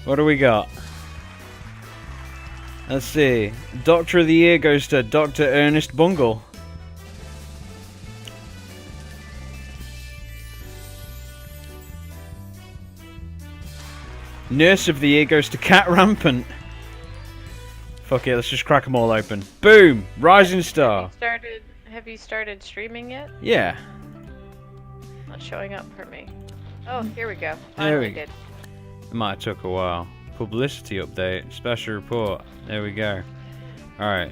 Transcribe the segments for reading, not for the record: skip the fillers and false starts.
What do we got? Let's see. Doctor of the Year goes to Dr. Ernest Bungle. Nurse of the Year goes to Cat Rampant. Fuck it, let's just crack them all open. Boom! Rising Star. Have you started streaming yet? Yeah. Not showing up for me. Oh, here we go. There we Finally did. It might have took a while. Publicity update. Special report. There we go. Alright.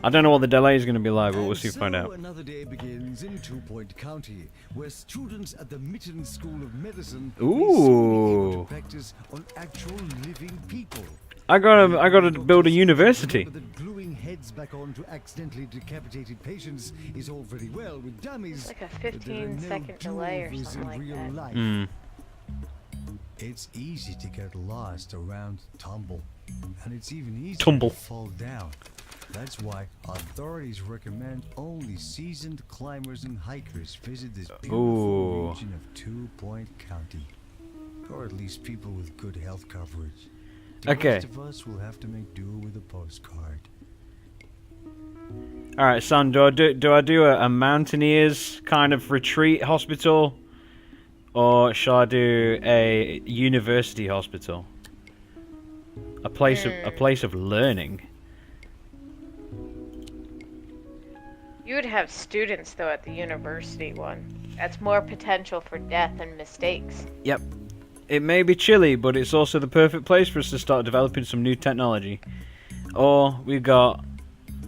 I don't know what the delay is going to be like, but we'll see find out. Another day begins in 2 Point County, where students at the Mitten School of Medicine Ooh. practice on actual living people. I gotta build a university. That gluing heads back onto accidentally decapitated patients is all very well with dummies. It's like a 15-second delay or something like that. Hmm. It's easy to get lost around Tumble, and it's even easier Tumble. to fall down. That's why authorities recommend only seasoned climbers and hikers visit this beautiful region of 2 Point County, or at least people with good health coverage. The rest of us will have to make do with a postcard. Alright, son, do I do a mountaineers kind of retreat hospital? Or shall I do a university hospital? A place of learning. You would have students though at the university one. That's more potential for death and mistakes. Yep. It may be chilly, but it's also the perfect place for us to start developing some new technology. Or we've got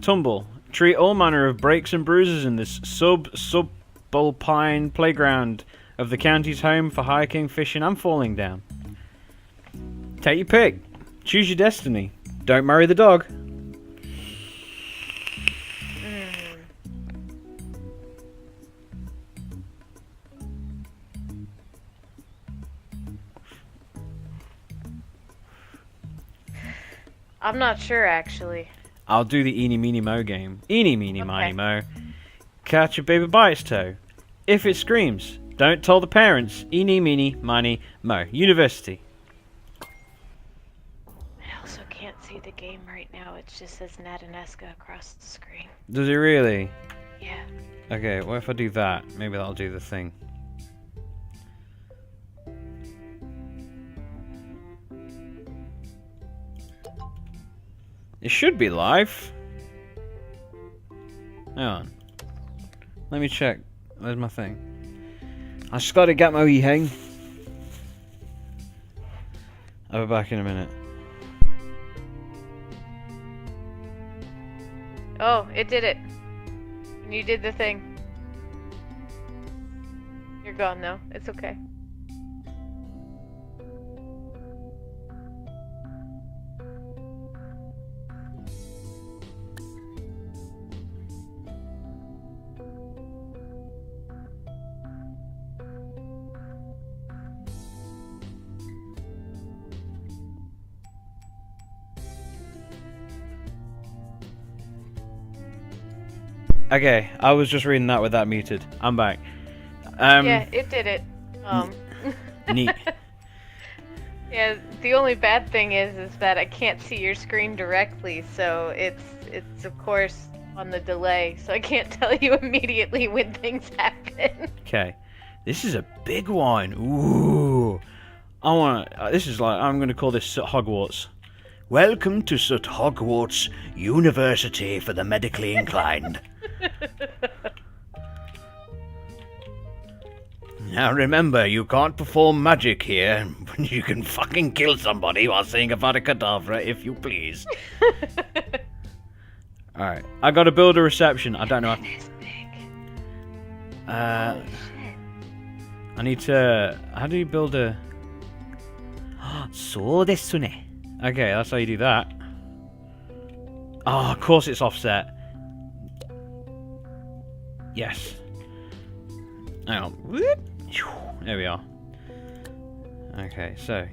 Tumble. Treat all manner of breaks and bruises in this subalpine playground of the county's home for hiking, fishing, and falling down. Take your pick. Choose your destiny. Don't marry the dog. I'm not sure actually. I'll do the eeny meeny mo game. Eeny meeny miny mo. Catch a baby by its toe. If it screams, don't tell the parents. Eeny meeny miny mo. University. I also can't see the game right now. It just says Natanesca across the screen. Does it really? Yeah. Okay, what if I do that? Maybe that'll do the thing. It should be live. Hang on. Let me check. Where's my thing? I just gotta get my wee hang. I'll be back in a minute. Oh, it did it. You did the thing. You're gone now. It's okay. Okay, I was just reading that with that muted. I'm back. Yeah, it did it. Neat. Yeah, the only bad thing is that I can't see your screen directly, so it's of course on the delay, so I can't tell you immediately when things happen. Okay, this is a big one. Ooh, I want. This is like I'm gonna call this Hogwarts. Welcome to St. Hogwarts University for the medically inclined. Now remember, you can't perform magic here, but you can fucking kill somebody while saying Avada Kedavra if you please. Alright, I gotta build a reception. I don't know. It's big. I need to. How do you build a. So desu ne. Okay, that's how you do that. Oh, of course it's offset. Yes. Hang on. Whoop. There we are. Okay, so.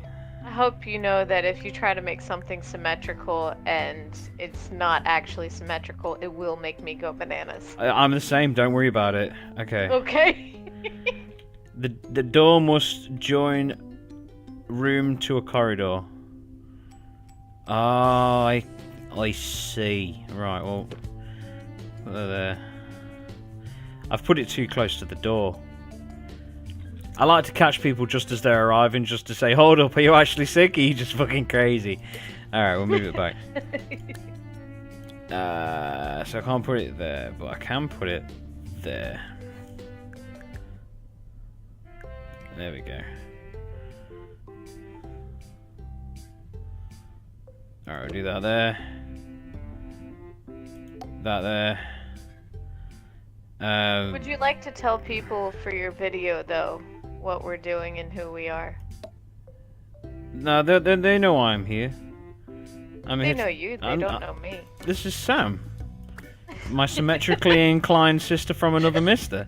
I hope you know that if you try to make something symmetrical and it's not actually symmetrical, it will make me go bananas. I'm the same, don't worry about it. Okay. Okay. The door must join room to a corridor. Oh, I see. Right, well, there. I've put it too close to the door. I like to catch people just as they're arriving, just to say, hold up, are you actually sick? Or are you just fucking crazy? Alright, we'll move it back. So I can't put it there, but I can put it there. There we go. Alright, we'll do that there. That there. Would you like to tell people for your video, though, what we're doing and who we are? No, they know I'm here. I mean, They know you, they don't know me. This is Sam. My symmetrically inclined sister from another mister.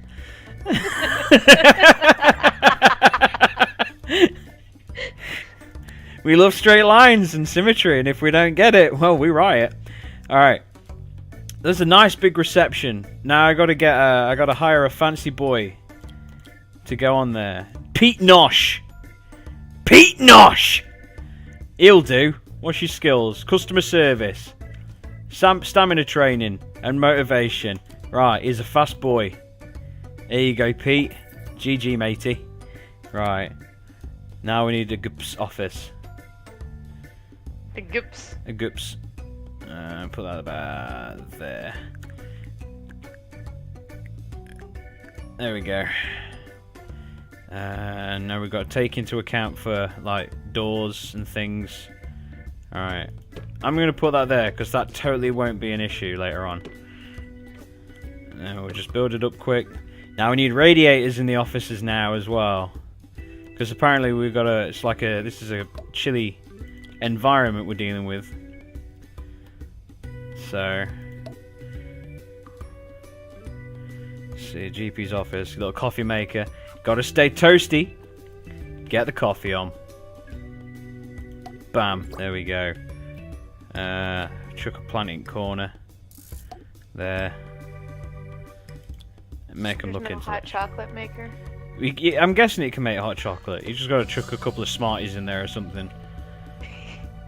We love straight lines and symmetry, and if we don't get it, well, we riot. Alright. There's a nice big reception. Now I gotta hire a fancy boy to go on there. Pete Nosh! Pete Nosh! He'll do. What's your skills? Customer service. Stamina training and motivation. Right, he's a fast boy. Here you go, Pete. GG, matey. Right. Now we need a GUPS office. A GUPS. A GUPS. Put that about there. There we go. Now we've got to take into account for, like, doors and things. Alright. I'm going to put that there, because that totally won't be an issue later on. And we'll just build it up quick. Now we need radiators in the offices now as well. Because apparently we've got a... It's like a... This is a chilly environment we're dealing with. So... Let's see, GP's office. Little coffee maker. Gotta stay toasty. Get the coffee on. Bam. There we go. Chuck a plant in corner. There. Make them look no into hot it. chocolate maker? I'm guessing it can make hot chocolate. You just gotta chuck a couple of Smarties in there or something.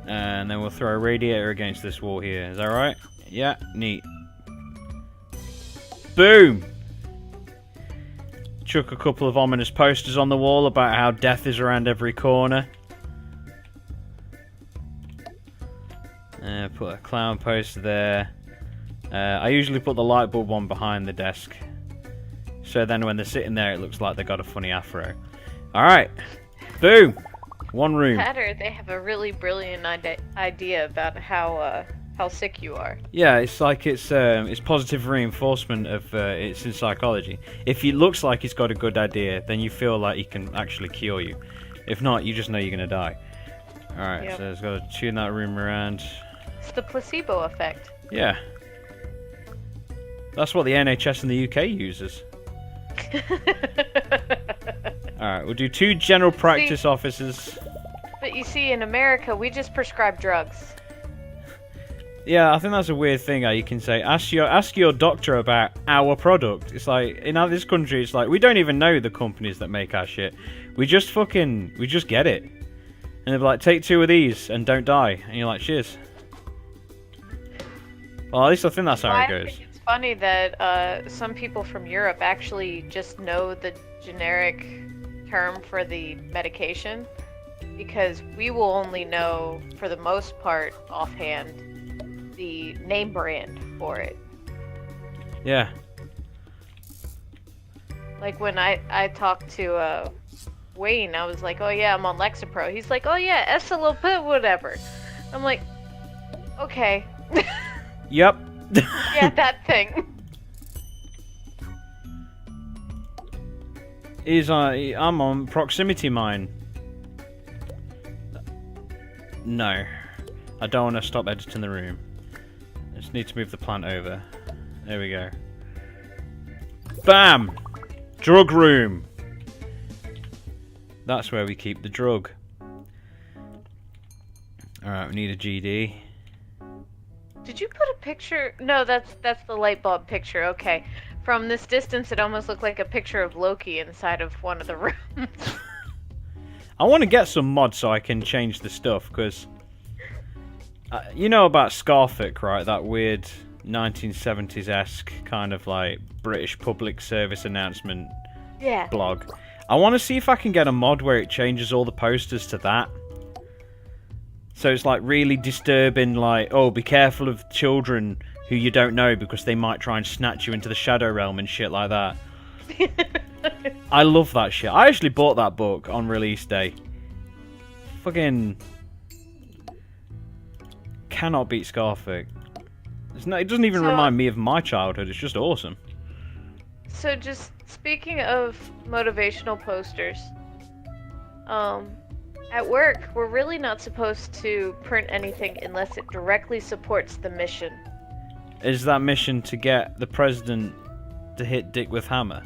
And then we'll throw a radiator against this wall here. Is that right? Yeah, neat. Boom! Chuck a couple of ominous posters on the wall about how death is around every corner. Put a clown poster there. I usually put the light bulb one behind the desk. So then when they're sitting there, it looks like they got a funny afro. Alright. Boom! One room. That or they have a really brilliant idea about how sick you are. Yeah, it's like it's positive reinforcement of it's in psychology. If it looks like he's got a good idea, then you feel like he can actually cure you. If not, you just know you're gonna die. Alright, Yep. so it's got to tune that room around. It's the placebo effect. Yeah. That's what the NHS in the UK uses. Alright, we'll do 2 general practice offices. But you see, in America, we just prescribe drugs. Yeah, I think that's a weird thing how you can say, ask your doctor about our product. It's like, in this country, it's like, we don't even know the companies that make our shit. We just get it. And they'll be like, take 2 of these and don't die. And you're like, cheers. Well, at least I think that's how it I goes. think it's funny that some people from Europe actually just know the generic term for the medication, because we will only know, for the most part, offhand, the name brand for it. Yeah. Like when I talked to Wayne, I was like, oh yeah, I'm on Lexapro. He's like, oh yeah, Essilopit, whatever. I'm like, okay. Yep. Yeah, that thing. I'm on proximity mine. No. I don't want to stop editing the room. I just need to move the plant over. There we go. Bam! Drug room. That's where we keep the drug. Alright, we need a GD. Did you put a picture? No, that's the light bulb picture. Okay. From this distance, it almost looked like a picture of Loki inside of one of the rooms. I want to get some mods so I can change the stuff, because you know about Scarfic, right? That weird 1970s-esque kind of like British public service announcement blog. I want to see if I can get a mod where it changes all the posters to that. So it's like really disturbing, like, oh, be careful of children who you don't know because they might try and snatch you into the Shadow Realm and shit like that. I love that shit. I actually bought that book on release day. Fucking cannot beat Scarfic. It doesn't even remind me of my childhood. It's just awesome. So just speaking of motivational posters, at work we're really not supposed to print anything unless it directly supports the mission. Is that mission to get the president to hit Dick with hammer?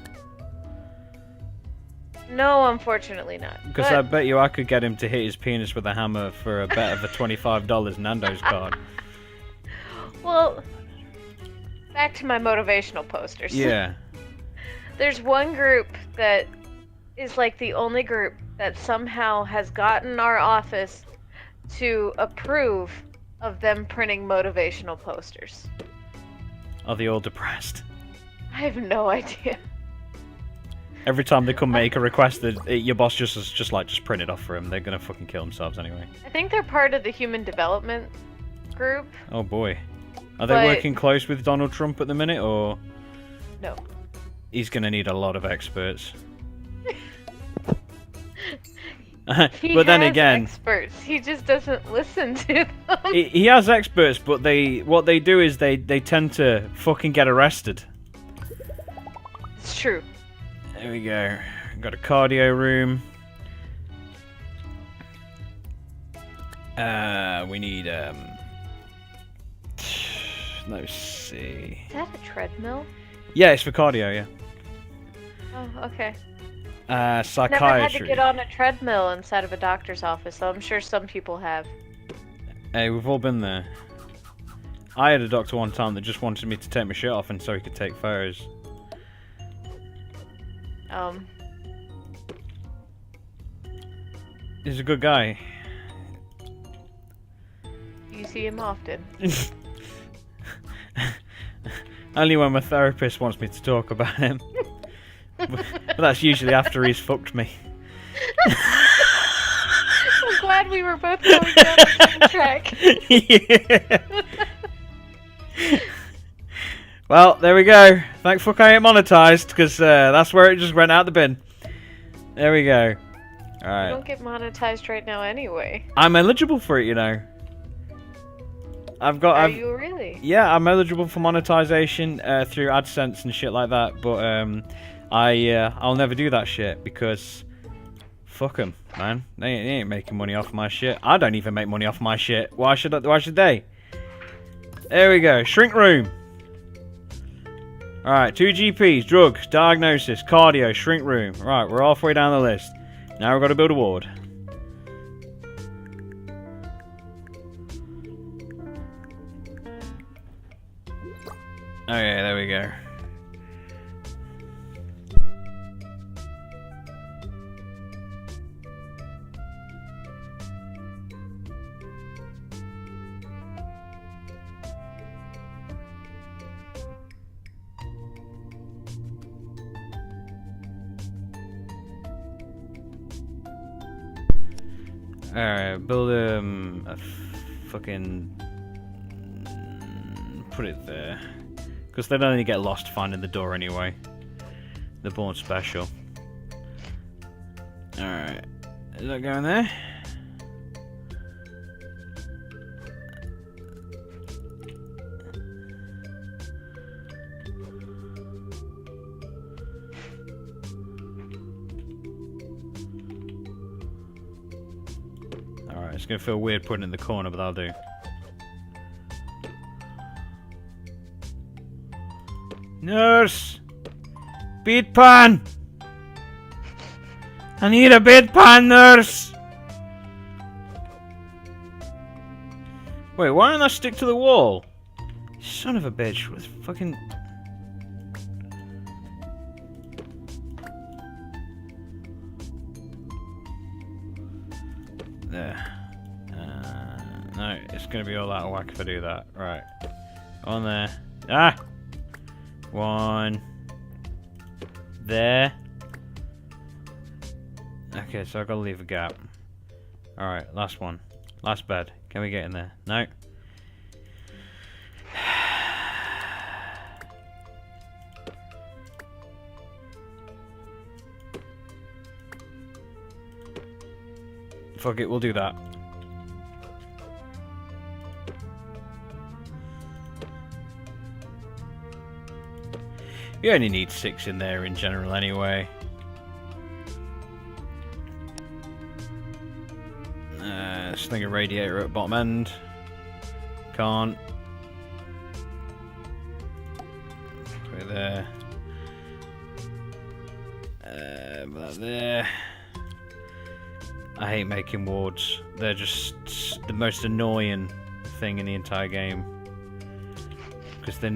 No, unfortunately not. Because I bet you I could get him to hit his penis with a hammer for a bet of a $25 Nando's card. Well, back to my motivational posters. Yeah. There's one group that is like the only group that somehow has gotten our office to approve of them printing motivational posters. Are they all depressed? I have no idea. Every time they come make a request, your boss just print it off for them. They're gonna fucking kill themselves anyway. I think they're part of the human development group. Oh boy. Are they working close with Donald Trump at the minute, or...? No. He's gonna need a lot of experts. But then again, experts. He just doesn't listen to them. He has experts, but what they do is they tend to fucking get arrested. It's true. There we go. Got a cardio room. We need let's see. Is that a treadmill? Yeah, it's for cardio. Yeah. Oh, okay. Psychiatry. Never had to get on a treadmill inside of a doctor's office, so I'm sure some people have. Hey, we've all been there. I had a doctor one time that just wanted me to take my shirt off and so he could take photos. He's a good guy. You see him often. Only when my therapist wants me to talk about him. But that's usually after he's fucked me. I'm glad we were both going down the same track. Yeah. Well, there we go. Thank fuck I ain't monetized, because that's where it just went out the bin. There we go. Alright. You don't get monetized right now anyway. I'm eligible for it, you know. Are you really? Yeah, I'm eligible for monetization through AdSense and shit like that, but I'll never do that shit because fuck them, man. They ain't making money off my shit. I don't even make money off my shit. Why should they? There we go. Shrink room. Alright, 2 GPs, drugs, diagnosis, cardio, shrink room. Right, we're halfway down the list. Now we've got to build a ward. Okay, there we go. Alright, build a fucking... put it there. Because they'd only get lost finding the door anyway. They're born special. Alright. Is that going there? Alright, it's gonna feel weird putting it in the corner, but that'll do. Nurse! Beat pan! I need a bed pan, nurse! Wait, why don't I stick to the wall? Son of a bitch, with fucking... No, it's gonna be all out of whack if I do that. Right. On there. Ah! One. There. Okay, so I've got to leave a gap. Alright, last one. Last bed. Can we get in there? No. Fuck it, we'll do that. You only need 6 in there in general anyway. Sling a radiator at bottom end. Can't. Put it there. That there. I hate making wards. They're just the most annoying thing in the entire game. Because there's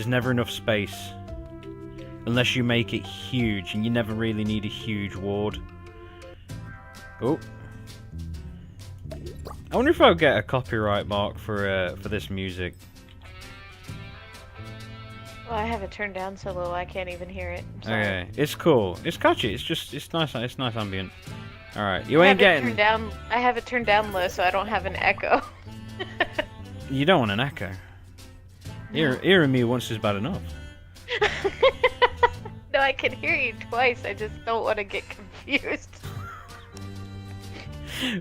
never enough space. Unless you make it huge, and you never really need a huge ward. Oh. I wonder if I'll get a copyright mark for this music. Well, I have it turned down so low I can't even hear it. Okay, it's cool. It's catchy. It's nice. It's nice ambient. All right, you ain't getting. I have it turned down low so I don't have an echo. You don't want an echo. Hearing me once is bad enough. No, I can hear you twice. I just don't want to get confused.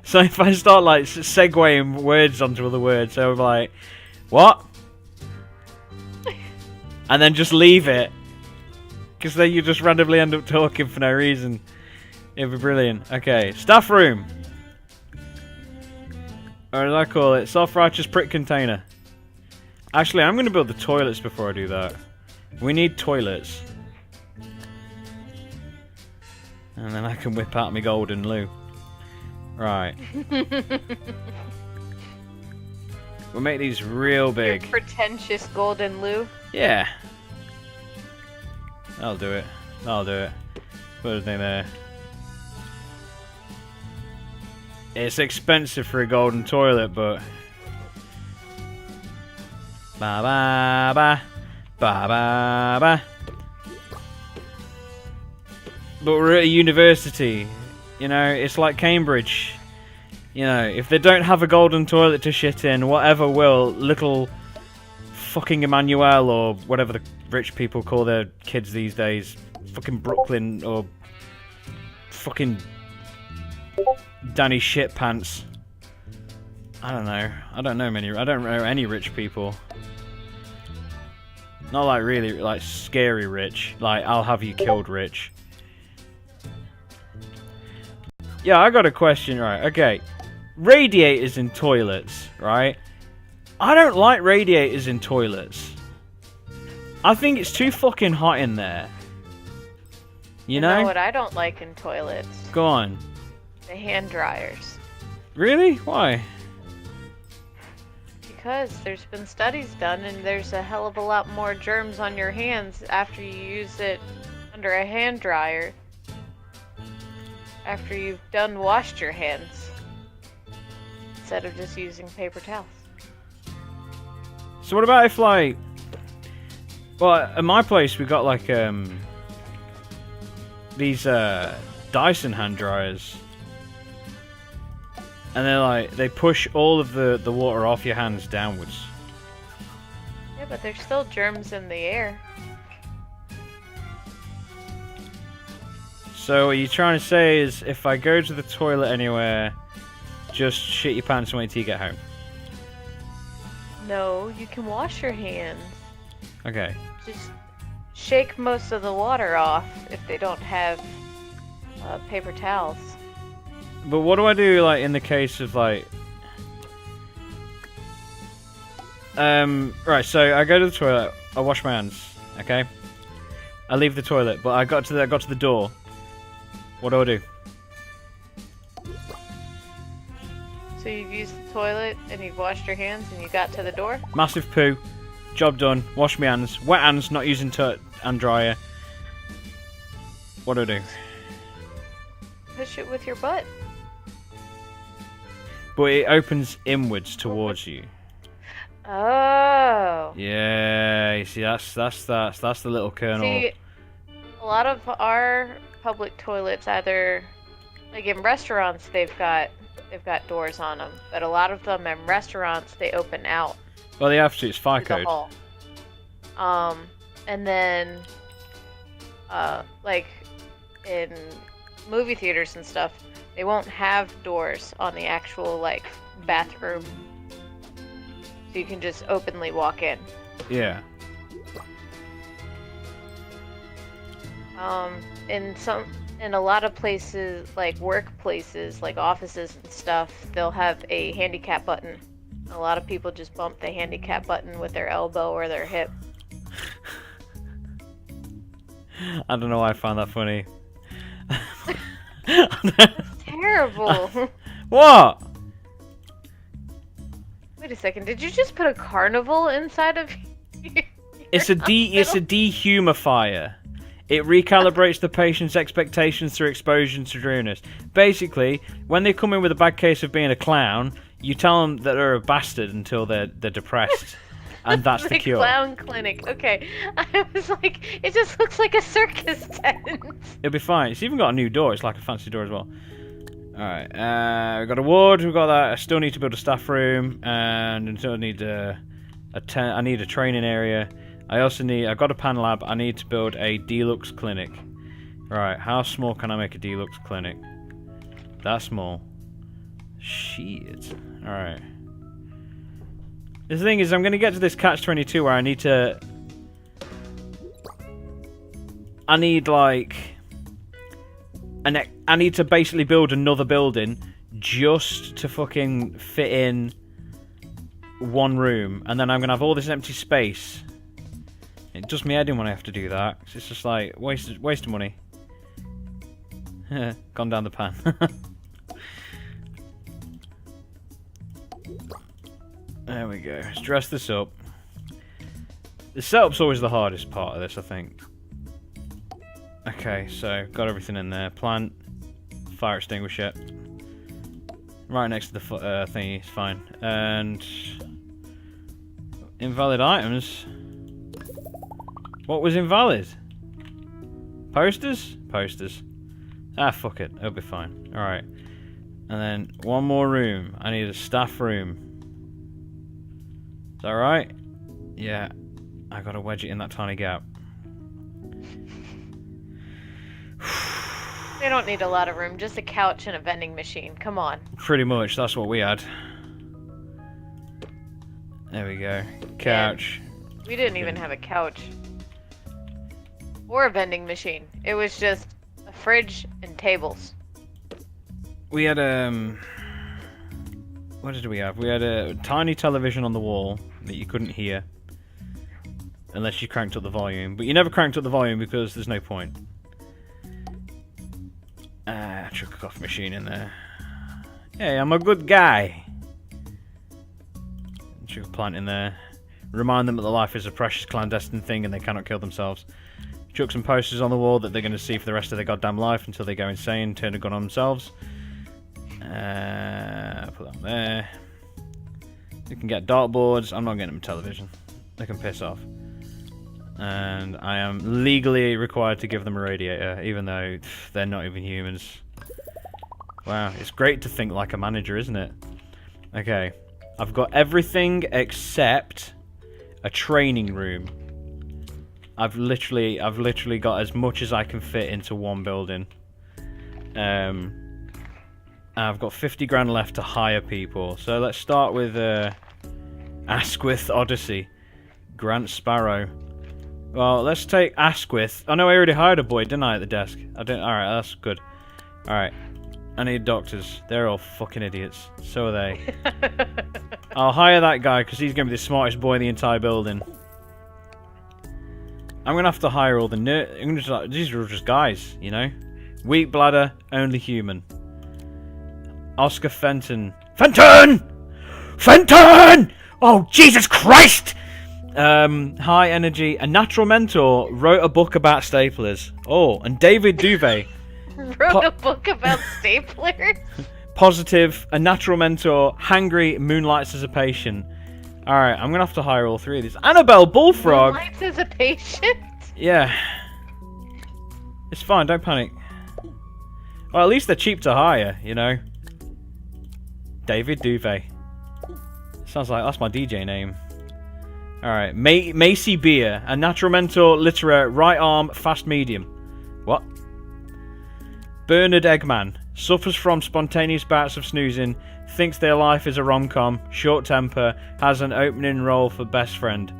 So if I start like segueing words onto other words, so I'm like, what? And then just leave it, because then you just randomly end up talking for no reason. It'd be brilliant. Okay, staff room. Or as I call it, self-righteous prick container. Actually, I'm going to build the toilets before I do that. We need toilets. And then I can whip out my golden loo. Right. We'll make these real big. Your pretentious golden loo. Yeah. That'll do it. That'll do it. Put a thing there. It's expensive for a golden toilet, but ba ba ba ba ba ba. But we're at a university. You know, it's like Cambridge. You know, if they don't have a golden toilet to shit in, whatever will, little fucking Emmanuel or whatever the rich people call their kids these days, fucking Brooklyn or fucking Danny Shitpants. I don't know. I don't know any rich people. Not like really, like scary rich. Like, I'll have you killed rich. Yeah, I got a question, right? Okay. Radiators in toilets, right? I don't like radiators in toilets. I think it's too fucking hot in there. You know what I don't like in toilets? Go on. The hand dryers. Really? Why? Because there's been studies done and there's a hell of a lot more germs on your hands after you use it under a hand dryer. After you've washed your hands. Instead of just using paper towels. So what about if, like... Well, at my place we got like these Dyson hand dryers. And they're like, they push all of the water off your hands downwards. Yeah, but there's still germs in the air. So what you're trying to say is, if I go to the toilet anywhere, just shit your pants and wait till you get home? No, you can wash your hands. Okay. Just shake most of the water off if they don't have paper towels. But what do I do, like, in the case of, like... Right, so I go to the toilet, I wash my hands, okay? I leave the toilet, but I got to the door. What do I do? So you've used the toilet and you've washed your hands and you got to the door? Massive poo. Job done. Wash my hands. Wet hands, not using hand dryer. What do I do? Push it with your butt. but it opens inwards towards you. Oh. Yeah, you see, that's the little kernel. See, a lot of our public toilets either, like in restaurants, they've got doors on them, but a lot of them in restaurants they open out. Well, they have to. It's fire To the code. hall. And then, like in movie theaters and stuff, they won't have doors on the actual like bathroom, so you can just openly walk in. Yeah. In a lot of places, like workplaces, like offices and stuff, they'll have a handicap button. A lot of people just bump the handicap button with their elbow or their hip. I don't know why I find that funny. That's terrible. What? Wait a second, did you just put a carnival inside of your It's a dehumidifier. It recalibrates the patient's expectations through exposure to dryness. Basically, when they come in with a bad case of being a clown, you tell them that they're a bastard until they're depressed, and that's the cure. Clown clinic. Okay, I was like, it just looks like a circus tent. It'll be fine. It's even got a new door. It's like a fancy door as well. Alright, we've got a ward, we've got that. I still need to build a staff room, and until I need I need a training area. I've got a pan lab. I need to build a deluxe clinic. Right, how small can I make a deluxe clinic? That small. Shit. Alright. The thing is, I'm going to get to this catch-22 where I need to basically build another building just to fucking fit in one room, and then I'm gonna have all this empty space. It does me head in when I have to do that. It's just like waste of money. Gone down the pan. There we go. Let's dress this up. The setup's always the hardest part of this, I think. Okay, so got everything in there. Plant, fire extinguisher, right next to the thingy. It's fine. And invalid items. What was invalid? Posters? Posters. Ah, fuck it. It'll be fine. All right. And then one more room. I need a staff room. Is that right? Yeah. I gotta wedge it in that tiny gap. They don't need a lot of room, just a couch and a vending machine. Come on. Pretty much, that's what we had. There we go. Couch. And we didn't even have a couch. Or a vending machine. It was just a fridge and tables. We had what did we have? We had a tiny television on the wall that you couldn't hear. Unless you cranked up the volume. But you never cranked up the volume because there's no point. Chuck a coffee machine in there. Hey, I'm a good guy. Chuck a plant in there. Remind them that life is a precious clandestine thing and they cannot kill themselves. Chuck some posters on the wall that they're going to see for the rest of their goddamn life until they go insane, turn a gun on themselves. Put that there. They can get dartboards. I'm not getting them television. They can piss off. And I am legally required to give them a radiator, even though they're not even humans. Wow, it's great to think like a manager, isn't it? Okay, I've got everything except a training room. I've literally got as much as I can fit into one building. I've got 50 grand left to hire people. So let's start with Asquith Odyssey, Grant Sparrow. Well, let's take Asquith. Oh no, I already hired a boy, didn't I, at the desk? I didn't. All right, that's good. All right, I need doctors. They're all fucking idiots. So are they. I'll hire that guy because he's gonna be the smartest boy in the entire building. I'm gonna have to hire all the these are just guys, you know. Weak bladder, only human. Oscar Fenton. Fenton! Oh, Jesus Christ! High energy. A natural mentor wrote a book about staplers. Oh, and David Duvet. Wrote a book about staplers? positive, a natural mentor, hangry, moonlights as a patient. Alright, I'm gonna have to hire all three of these. Annabelle Bullfrog! Lights as a patient? Yeah. It's fine, don't panic. Well, at least they're cheap to hire, you know. David Duvet. Sounds like that's my DJ name. Alright, Macy Beer, a natural mentor, literate, right arm, fast medium. What? Bernard Eggman, suffers from spontaneous bouts of snoozing, thinks their life is a rom-com, short temper, has an opening role for best friend.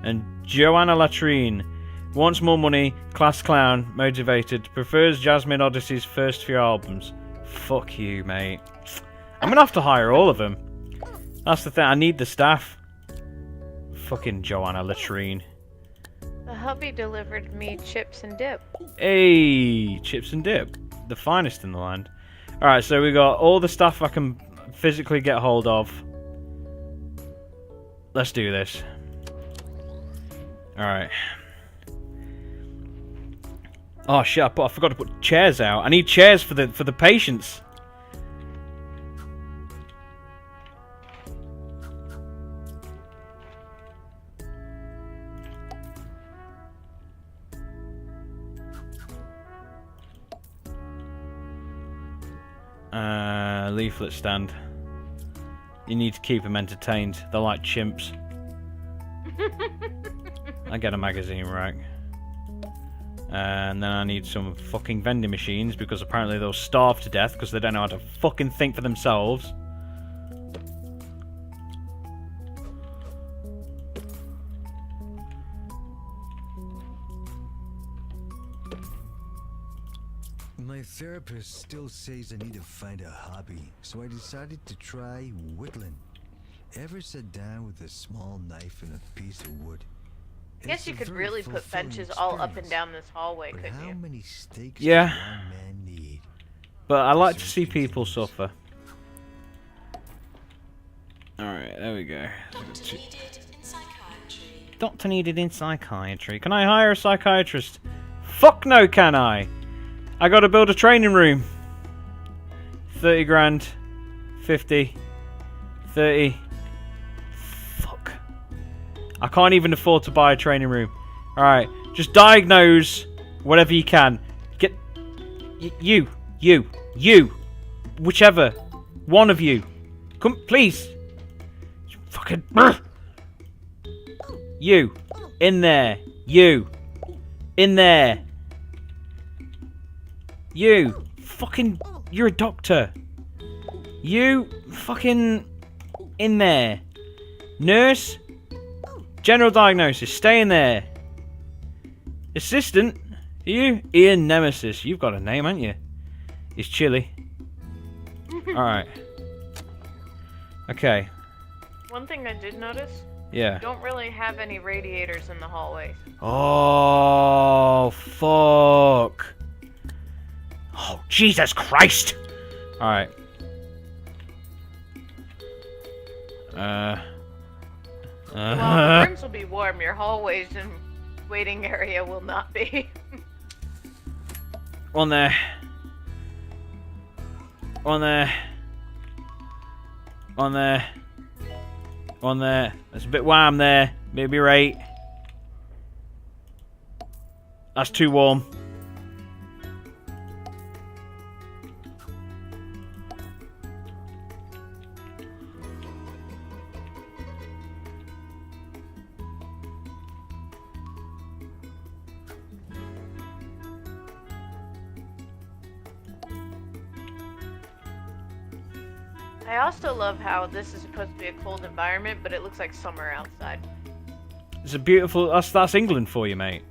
And Joanna Latrine, wants more money, class clown, motivated, prefers Jasmine Odyssey's first few albums. Fuck you, mate. I'm gonna have to hire all of them. That's the thing, I need the staff. Fucking Joanna Latrine. The hubby delivered me chips and dip. Hey, chips and dip. The finest in the land. Alright, so we got all the stuff I can physically get hold of. Let's do this. Alright. Oh shit, I forgot to put chairs out. I need chairs for the patients. Leaflet stand. You need to keep them entertained. They're like chimps. I get a magazine rack. And then I need some fucking vending machines because apparently they'll starve to death because they don't know how to fucking think for themselves. My therapist still says I need to find a hobby, so I decided to try whittling. Ever sat down with a small knife and a piece of wood? I guess you could really put benches all up and down this hallway, but couldn't how you? many steaks Yeah. does one man need? But I like to see people suffer. Alright, there we go. Doctor needed in psychiatry. Doctor needed in psychiatry. Can I hire a psychiatrist? Fuck no, can I? I gotta build a training room. 30 grand. 50. 30. Fuck. I can't even afford to buy a training room. Alright, just diagnose whatever you can. Get... You. Whichever. One of you. Come, please. Fucking... You. In there. You. In there. You. Fucking... You're a doctor. You. Fucking... In there. Nurse. General diagnosis. Stay in there. Assistant. You. Ian Nemesis. You've got a name, haven't you? It's Chili. Alright. Okay. One thing I did notice, Yeah. you don't really have any radiators in the hallways. Oh, fuck. Oh, Jesus Christ! Alright. Well, the rooms will be warm, your hallways and waiting area will not be. On there. On there. On there. On there. That's a bit warm there. Maybe right. That's too warm. I also love how this is supposed to be a cold environment, but it looks like summer outside. It's a beautiful... That's England for you, mate.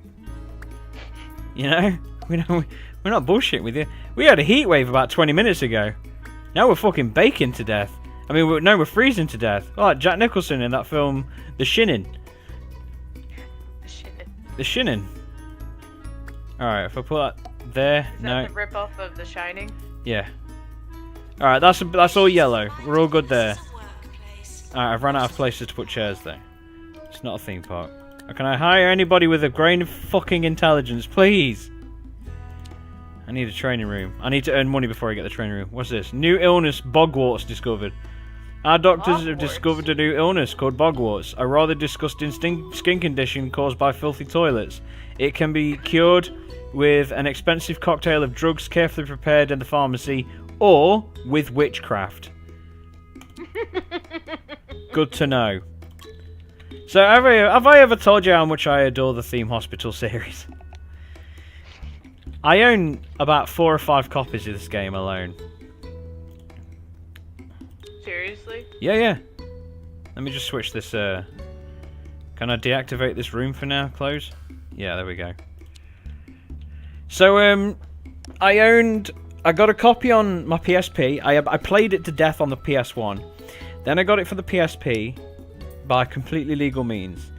You know? We're not bullshit with you. We had a heat wave about 20 minutes ago. Now we're fucking baking to death. I mean, we're freezing to death. Like Jack Nicholson in that film, The Shinning. The Shinning. Alright, if I put that there... Is no. that the rip-off of The Shining? Yeah. Alright, that's all yellow. We're all good there. Alright, I've run out of places to put chairs though. It's not a theme park. Can I hire anybody with a grain of fucking intelligence, please? I need a training room. I need to earn money before I get the training room. What's this? New illness, bogwarts discovered. Our doctors have discovered a new illness called bogwarts, a rather disgusting skin condition caused by filthy toilets. It can be cured with an expensive cocktail of drugs carefully prepared in the pharmacy, or with witchcraft. Good to know. So, have I ever told you how much I adore the Theme Hospital series? I own about 4 or 5 copies of this game alone. Seriously? Yeah. Let me just switch this, Can I deactivate this room for now? Close? Yeah, there we go. So, I got a copy on my PSP. I played it to death on the PS1. Then I got it for the PSP by completely legal means.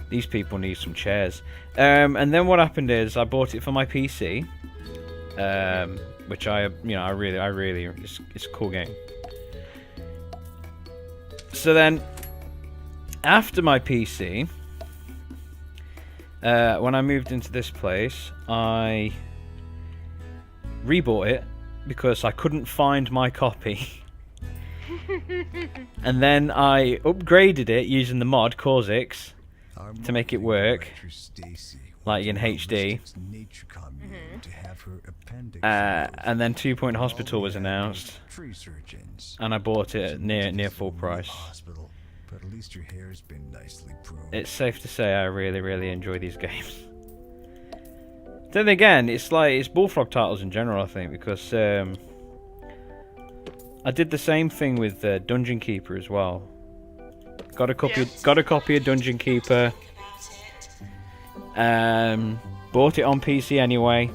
These people need some chairs. And then what happened is I bought it for my PC, which I really, it's a cool game. So then, after my PC, when I moved into this place, I rebought it because I couldn't find my copy. And then I upgraded it using the mod Cortex to make it work, like in HD. And then 2 Point Hospital was announced, and I bought it at near full price. But at least your hair's been nicely pruned. It's safe to say I really enjoy these games. Then again, it's Bullfrog titles in general, I think, because I did the same thing with Dungeon Keeper as well. Got a copy of Dungeon Keeper. Bought it on PC anyway.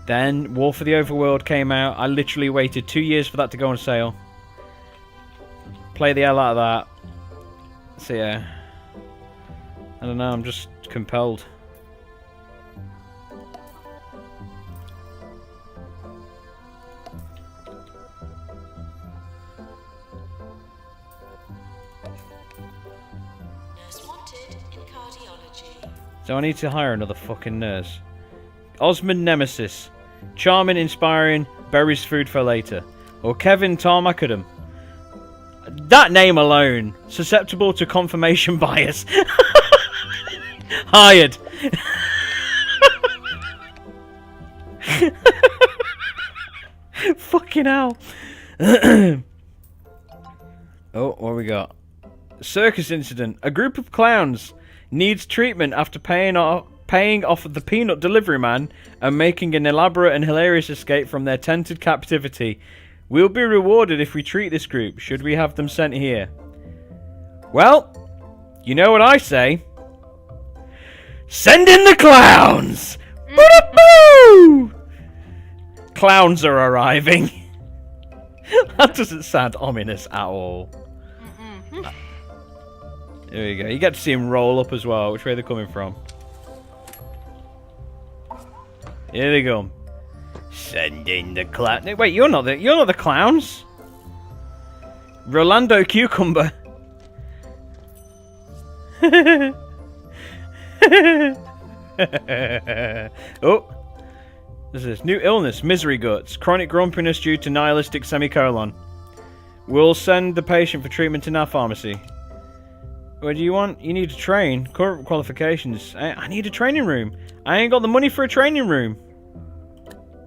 Then War for the Overworld came out. I literally waited 2 years for that to go on sale. Play the hell out of that. So yeah, I don't know. I'm just compelled. Nurse wanted in cardiology. So I need to hire another fucking nurse. Osmond Nemesis. Charming, inspiring, berries food for later. Or Kevin Tarmacadam. That name alone. Susceptible to confirmation bias. Hired. Fucking hell. Oh, what we got? Circus incident. A group of clowns needs treatment after paying off the peanut delivery man and making an elaborate and hilarious escape from their tented captivity. We'll be rewarded if we treat this group. Should we have them sent here? Well, you know what I say. Send in the clowns! Boo-boo! Clowns are arriving. That doesn't sound ominous at all. There you go. You get to see him roll up as well. Which way they're coming from? Here they go. Send in the clown. Wait, you're not the clowns. Rolando Cucumber. Oh, this is new illness, misery guts, chronic grumpiness due to nihilistic semicolon. We'll send the patient for treatment in our pharmacy. What do you want? You need to train. Current qualifications. I need a training room. I ain't got the money for a training room.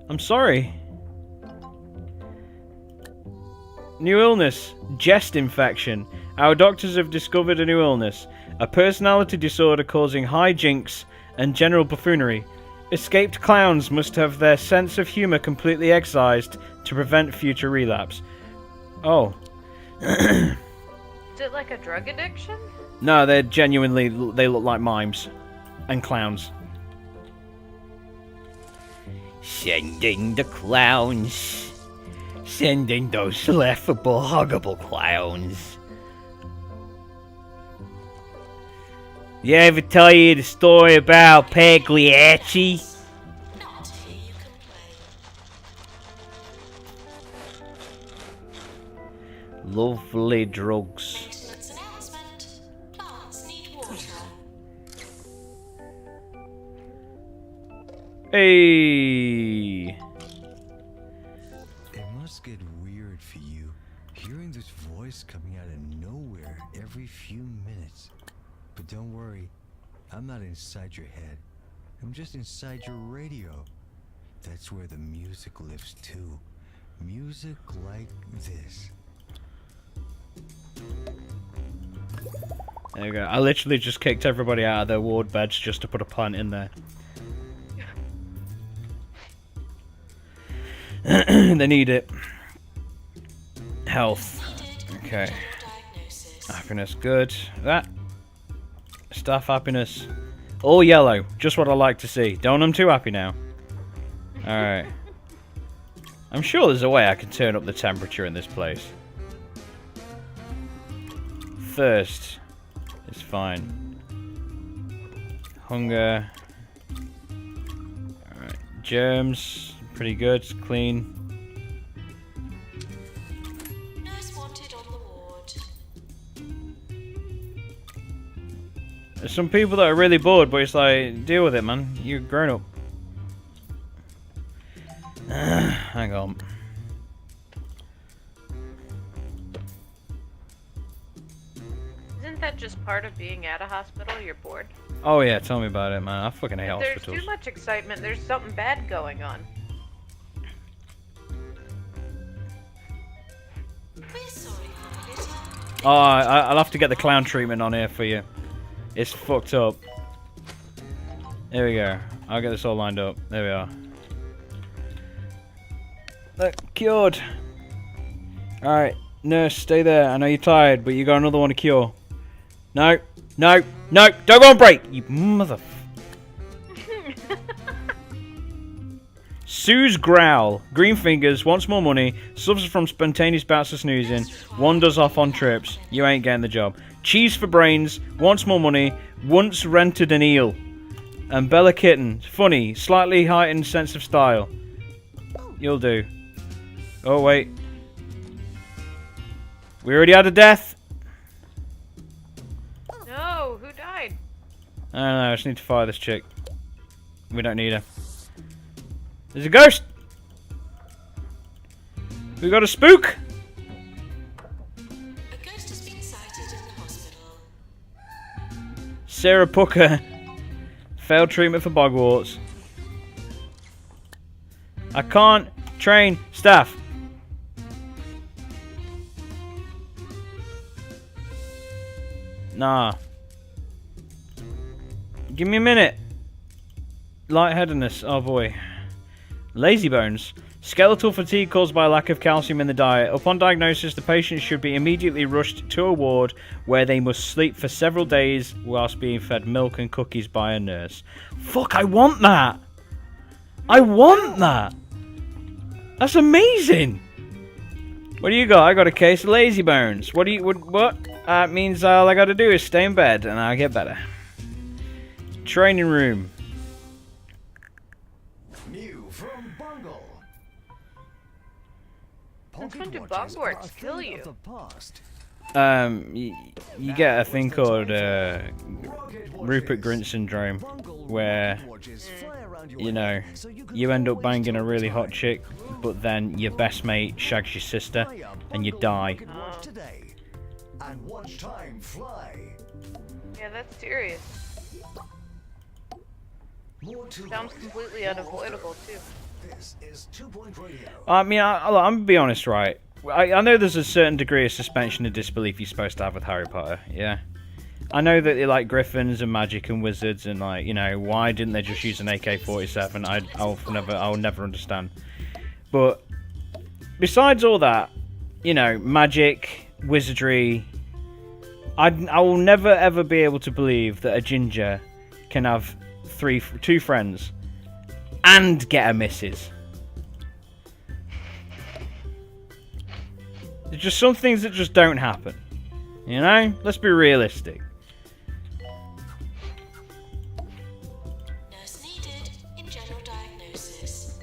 I'm sorry. New illness. Jest infection. Our doctors have discovered a new illness. A personality disorder causing hijinks and general buffoonery. Escaped clowns must have their sense of humour completely excised to prevent future relapse. Oh. Is it like a drug addiction? No, they're genuinely... They look like mimes. And clowns. Sending the clowns. Sending those laughable, huggable clowns. You ever tell you the story about Pagliacci? Not to hear you complain. Lovely drugs. Maintenance announcement. Plants need water. Hey. It must get weird for you, hearing this voice coming out of nowhere every few minutes. But don't worry, I'm not inside your head. I'm just inside your radio. That's where the music lives too. Music like this. There you go. I literally just kicked everybody out of their ward beds just to put a plant in there. They need it. Health. Okay. Happiness, good. That. Staff happiness. All yellow. Just what I like to see. Don't I'm too happy now. Alright. I'm sure there's a way I can turn up the temperature in this place. Thirst is fine. Hunger. Alright. Germs. Pretty good. It's clean. Nurse wanted on the ward. There's some people that are really bored, but it's like, deal with it, man. You're grown up. Hang on. Isn't that just part of being at a hospital? You're bored. Oh yeah, tell me about it, man. I fucking hate If there's hospitals. too much excitement, there's something bad going on. We're sorry, Margarita. Oh, I'll have to get the clown treatment on here for you. It's fucked up. There we go. I'll get this all lined up. There we are. Look, cured. Alright, nurse, stay there. I know you're tired, but you got another one to cure. No, no, no, don't go on break, you mother... Sue's growl. Green fingers, wants more money, suffers from spontaneous bouts of snoozing, wanders off on trips. You ain't getting the job. Cheese for brains, wants more money, once rented an eel. And Bella Kitten, funny, slightly heightened sense of style. You'll do. Oh, wait. We already had a death. No, who died? I don't know, I just need to fire this chick. We don't need her. There's a ghost! We got a spook! A ghost has been sighted in the hospital. Sarah Pucker. Failed treatment for bogwarts. I can't train staff. Nah. Give me a minute. Lightheadedness. Oh boy. Lazy bones. Skeletal fatigue caused by lack of calcium in the diet. Upon diagnosis, the patient should be immediately rushed to a ward where they must sleep for several days whilst being fed milk and cookies by a nurse. Fuck, I want that! I want that! That's amazing! What do you got? I got a case of lazy bones. What? Means all I gotta do is stay in bed and I'll get better. Training room. New from Bungle. Since when do Pocket watches are bogwarts a kill thing you? of the past. You get a thing called Rupert Grint syndrome, where you know you end up banging a really hot chick, but then your best mate shags your sister, and you die. Oh. Today and watch time fly. Yeah, that's serious. More to Sounds completely unavoidable, too. This is 2 Point Radio. I mean, I'm gonna be honest, right? I know there's a certain degree of suspension of disbelief you're supposed to have with Harry Potter, yeah. I know that they like griffins and magic and wizards and like, you know, why didn't they just use an AK-47? I'll never understand. But besides all that, you know, magic, wizardry, I will never ever be able to believe that a ginger can have two friends and get a missus. There's just some things that just don't happen. You know? Let's be realistic. Nurse needed in general diagnosis.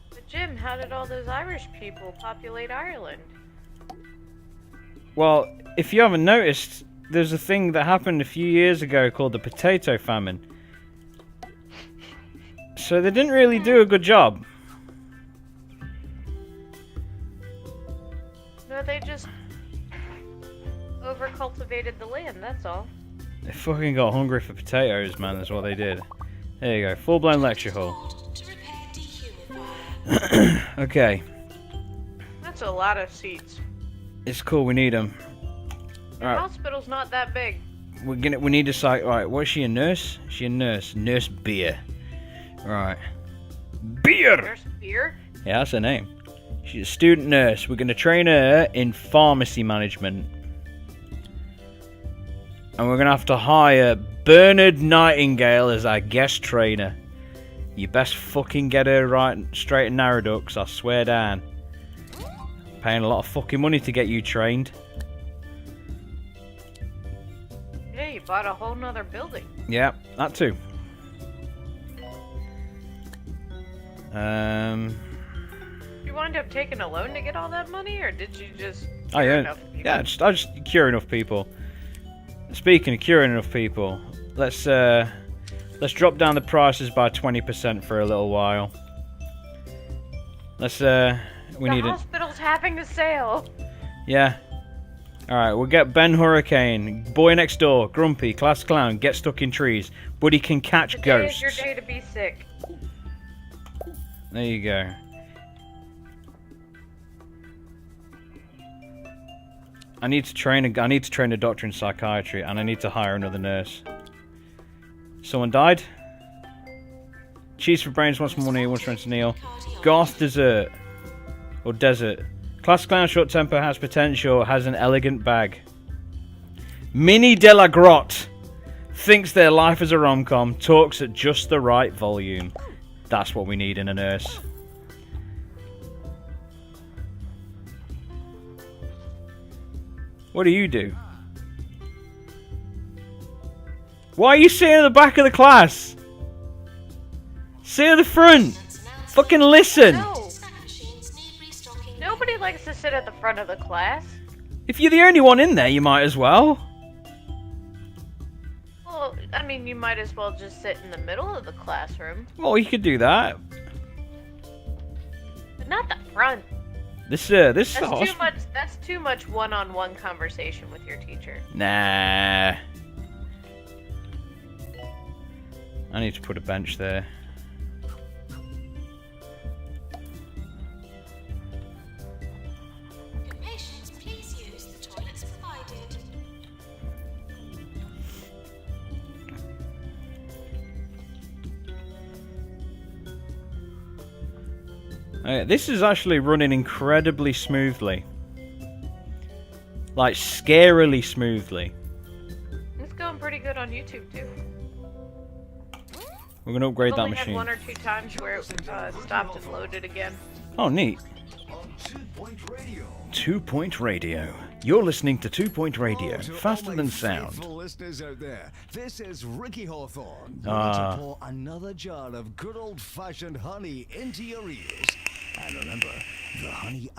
But Jim, how did all those Irish people populate Ireland? Well, if you haven't noticed, there's a thing that happened a few years ago called the potato famine. So they didn't really do a good job. No, they just overcultivated the land, that's all. They fucking got hungry for potatoes, man. That's what they did. There you go. Full-blown lecture hall. To repair dehumidifier. Okay. That's a lot of seats. It's cool. We need them. The Alright. hospital's not that big. We need to say, alright, what is she, a nurse? She a nurse. Nurse Beer. Right. Beer! There's beer. Yeah, that's her name. She's a student nurse. We're going to train her in pharmacy management. And we're going to have to hire Bernard Nightingale as our guest trainer. You best fucking get her right, straight and narrow, ducks, I swear down. Paying a lot of fucking money to get you trained. Yeah, you bought a whole nother building. Yeah, that too. You wind up taking a loan to get all that money, or did you just Oh cure yeah, enough people? yeah. I just cure enough people. Speaking of curing enough people, let's drop down the prices by 20% for a little while. We The need it. hospital's having a sale. Yeah. All right, we'll get Ben Hurricane, Boy Next Door, Grumpy, Class Clown, Get Stuck in Trees, Buddy Can Catch Today Ghosts. is your day to be sick. There you go. I need to train a doctor in psychiatry, and I need to hire another nurse. Someone died. Cheese for Brains wants more money, wants to kneel. Garth Dessert. Or Desert. Class Clown Short Temper has potential, has an elegant bag. Minnie de la Grotte thinks their life is a rom-com, talks at just the right volume. That's what we need in a nurse. What do you do? Why are you sitting at the back of the class? Sit at the front. Fucking listen. No. Nobody likes to sit at the front of the class. If you're the only one in there, you might as well. Well, I mean, you might as well just sit in the middle of the classroom, Well, you could do that. but not the front. This is That's the too hospital. much. That's too much one-on-one conversation with your teacher. Nah. I need to put a bench there. Patients, please use the toilets provided. This is actually running incredibly smoothly. Like, scarily smoothly. It's going pretty good on YouTube too. We're going to upgrade I've that only had machine. one or two times where it stopped and loaded again. Oh, neat. On 2 Point Radio. 2 Point Radio. You're listening to 2 Point Radio. Oh, to Faster all than my sound. faithful listeners out there, this is Ricky Hawthorne. Ah. To pour another jar of good old-fashioned honey into your ears. And remember, the honey